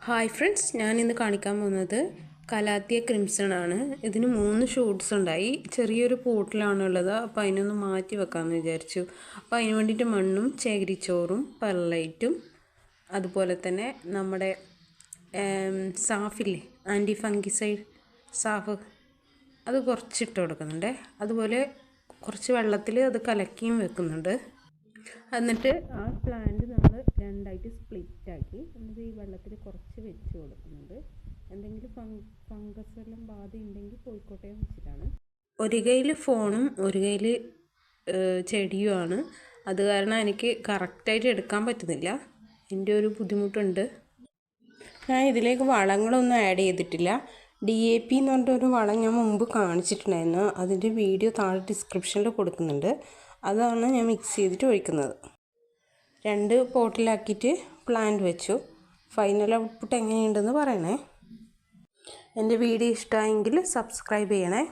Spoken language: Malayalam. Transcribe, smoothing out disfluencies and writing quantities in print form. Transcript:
ഹായ് ഫ്രണ്ട്സ്, ഞാനിന്ന് കാണിക്കാൻ പോകുന്നത് കലാത്തിയ ക്രിംസൺ ആണ്. ഇതിന് 3 ഷൂട്ട്സ് ഉണ്ടായി. ചെറിയൊരു പോട്ടിലാണുള്ളത്. അപ്പോൾ അതിനൊന്ന് മാറ്റി വെക്കാമെന്ന് വിചാരിച്ചു. അപ്പോൾ അതിന് വേണ്ടിയിട്ട് മണ്ണും ചകിരിച്ചോറും പെർലൈറ്റും അതുപോലെ തന്നെ നമ്മുടെ സാഫില്ലേ, ആൻറ്റി ഫംഗിസൈഡ് സാഫ്, അത് കുറച്ചിട്ട് കൊടുക്കുന്നുണ്ട്. അതുപോലെ കുറച്ച് വെള്ളത്തിൽ അത് കലക്കിയും വെക്കുന്നുണ്ട്. എന്നിട്ട് ആ പ്ലാന്റ് നമ്മൾ രണ്ടായിട്ട് സ്പ്ലിറ്റാക്കി എന്നിട്ട് ഈ വെള്ളത്തിൽ കുറച്ച് വെച്ച് കൊടുക്കുന്നുണ്ട്. എന്തെങ്കിലും ഫംഗസ് എല്ലാം ബാധ ഉണ്ടെങ്കിൽ പോയിക്കോട്ടെ വെച്ചിട്ടാണ്. ഒരു കയ്യിൽ ഫോണും ഒരു കയ്യിൽ ചെടിയുമാണ്. അത് കാരണം എനിക്ക് കറക്റ്റായിട്ട് എടുക്കാൻ പറ്റുന്നില്ല. എൻ്റെ ഒരു ബുദ്ധിമുട്ടുണ്ട്. ഞാൻ ഇതിലേക്ക് വളങ്ങളൊന്നും ആഡ് ചെയ്തിട്ടില്ല. DAP എന്ന് പറഞ്ഞിട്ടൊരു വളം ഞാൻ മുമ്പ് കാണിച്ചിട്ടുണ്ടായിരുന്നു. അതിൻ്റെ വീഡിയോ താഴെ ഡിസ്ക്രിപ്ഷനിൽ കൊടുക്കുന്നുണ്ട്. അതാണ് ഞാൻ മിക്സ് ചെയ്തിട്ട് ഒഴിക്കുന്നത്. 2 പോട്ടിലാക്കിയിട്ട് പ്ലാന്റ് വെച്ചു. ഫൈനൽ ഔട്ട്പുട്ട് എങ്ങനെയുണ്ടെന്ന് പറയണേ. എൻ്റെ വീഡിയോ ഇഷ്ടമായെങ്കിൽ സബ്സ്ക്രൈബ് ചെയ്യണേ.